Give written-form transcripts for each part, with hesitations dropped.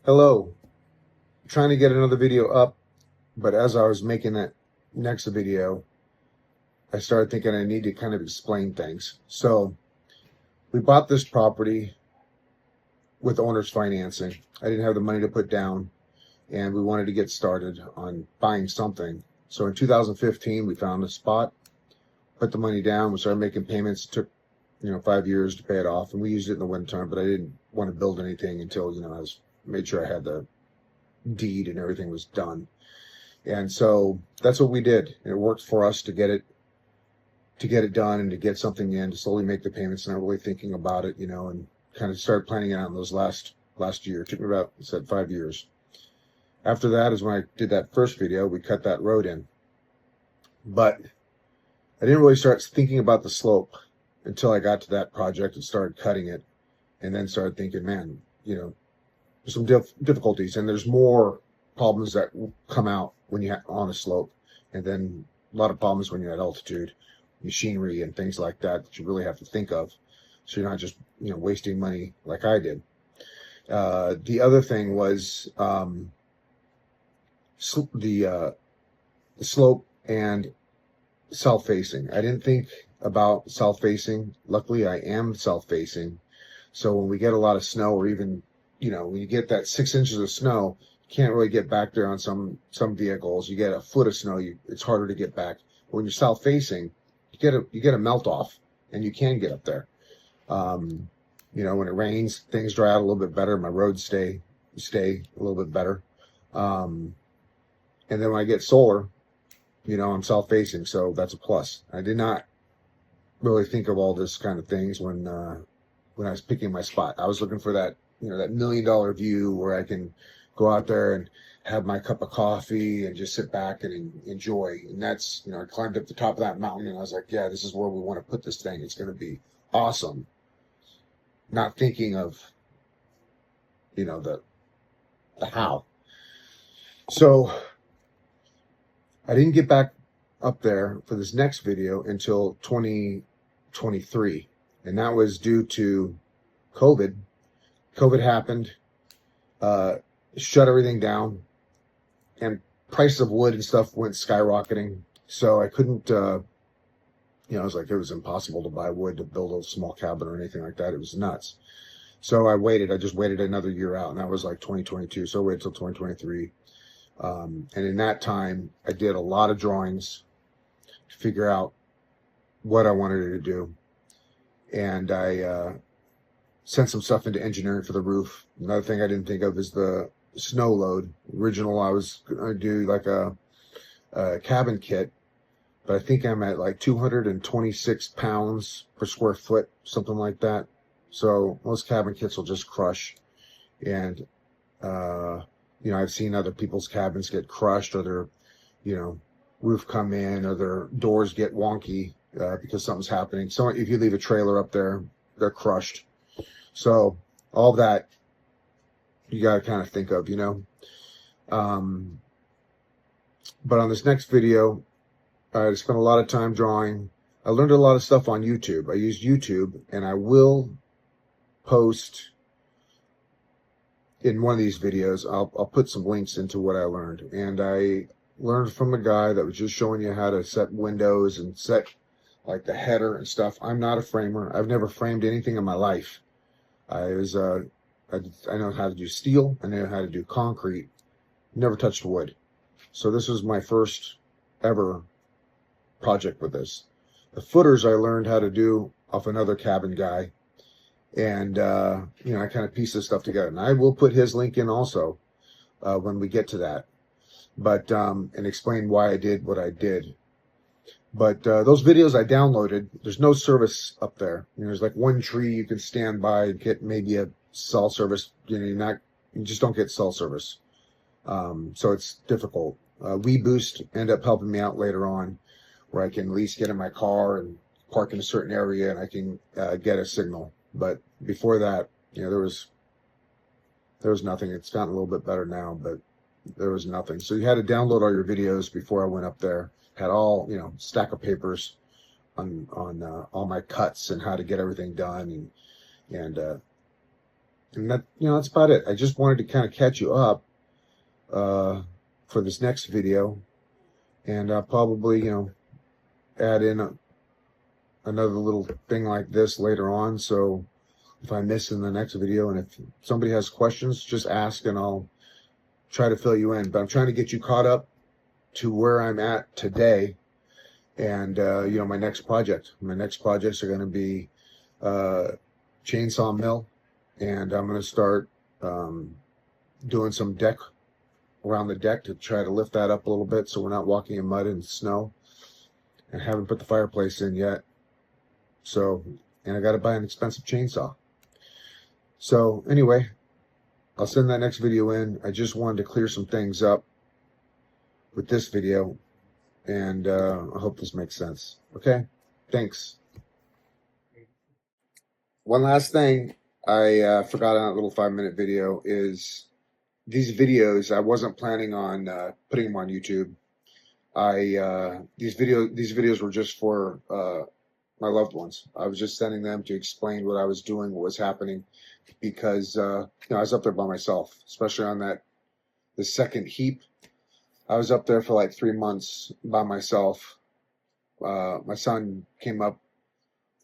Hello, trying to get another video up, but as I was making that next video, I started thinking I need to kind of explain things. So we bought this property with owner's financing. I didn't have the money to put down, and we wanted to get started on buying something. So in 2015, we found a spot, put the money down, we started making payments. It took 5 years to pay it off, and we used it in the wintertime, but I didn't want to build anything until I was made sure I had the deed and everything was done. And so that's what we did. And it worked for us to get it done and to get something in, to slowly make the payments, not really thinking about it, and kind of start planning it out in those last year. It took me about, I said, 5 years. After that is when I did that first video. We cut that road in. But I didn't really start thinking about the slope until I got to that project and started cutting it, and then started thinking, man, there's some difficulties, and there's more problems that come out when you're on a slope, and then a lot of problems when you're at altitude, machinery and things like that that you really have to think of, so you're not just wasting money like I did. The other thing was the slope and south-facing. I didn't think about south-facing. Luckily, I am south-facing, so when we get a lot of snow, or even when you get that 6 inches of snow, you can't really get back there on some vehicles. You get a foot of snow, it's harder to get back. When you're south facing, you get a melt off, and you can get up there. When it rains, things dry out a little bit better. My roads stay a little bit better. And then when I get solar, I'm south facing, so that's a plus. I did not really think of all this kind of things when I was picking my spot. I was looking for that that $1 million view where I can go out there and have my cup of coffee and just sit back and enjoy. And that's, I climbed up the top of that mountain, and I was like, yeah, this is where we want to put this thing. It's going to be awesome. Not thinking of, the how. So I didn't get back up there for this next video until 2023. And that was due to COVID. COVID happened, shut everything down, and prices of wood and stuff went skyrocketing. So I couldn't, it was like, it was impossible to buy wood to build a small cabin or anything like that. It was nuts. So I just waited another year out, and that was like 2022. So I waited till 2023. And in that time, I did a lot of drawings to figure out what I wanted to do. And I sent some stuff into engineering for the roof. Another thing I didn't think of is the snow load. Original, I was going to do like a cabin kit, but I think I'm at like 226 pounds per square foot, something like that. So most cabin kits will just crush. And, I've seen other people's cabins get crushed, or their, roof come in, or their doors get wonky because something's happening. So if you leave a trailer up there, they're crushed. So all that you got to kind of think of, But on this next video, I spent a lot of time drawing. I learned a lot of stuff on YouTube. I used YouTube, and I will post in one of these videos. I'll put some links into what I learned. And I learned from a guy that was just showing you how to set windows and set like the header and stuff. I'm not a framer. I've never framed anything in my life. I know how to do steel. I know how to do concrete. Never touched wood. So this was my first ever project with this. The footers I learned how to do off another cabin guy. And, I kind of pieced this stuff together. And I will put his link in also when we get to that. But, and explain why I did what I did. But those videos I downloaded, there's no service up there. There's like one tree you can stand by and get maybe a cell service. You just don't get cell service. So it's difficult. WeBoost ended up helping me out later on, where I can at least get in my car and park in a certain area, and I can get a signal. But before that, there was nothing. It's gotten a little bit better now, but there was nothing. So you had to download all your videos before I went up there. Had all, stack of papers on all my cuts and how to get everything done, and And that, that's about it. I just wanted to kind of catch you up for this next video, and I'll probably, add in another little thing like this later on. So if I miss in the next video, and if somebody has questions, just ask and I'll try to fill you in. But I'm trying to get you caught up to where I'm at today. And, my next projects are going to be chainsaw mill, and I'm going to start doing some deck around the deck to try to lift that up a little bit so we're not walking in mud and snow, and haven't put the fireplace in yet. So, and I got to buy an expensive chainsaw. So anyway, I'll send that next video in. I just wanted to clear some things up with this video, and I hope this makes sense. Okay, thanks. One last thing I forgot on that little 5-minute video is these videos. I wasn't planning on putting them on YouTube. These videos were just for my loved ones. I was just sending them to explain what I was doing, what was happening, because I was up there by myself, especially on the second heap. I was up there for like 3 months by myself. My son came up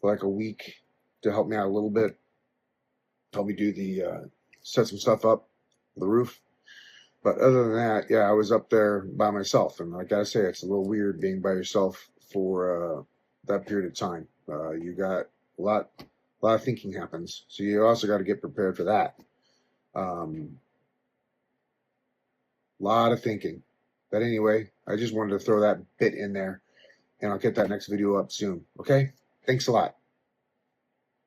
for like a week to help me out a little bit, help me do set some stuff up, the roof. But other than that, yeah, I was up there by myself, and I gotta say, it's a little weird being by yourself for that period of time. You got a lot of thinking happens, so you also got to get prepared for that. Lot of thinking. But anyway, I just wanted to throw that bit in there, and I'll get that next video up soon. Okay? Thanks a lot.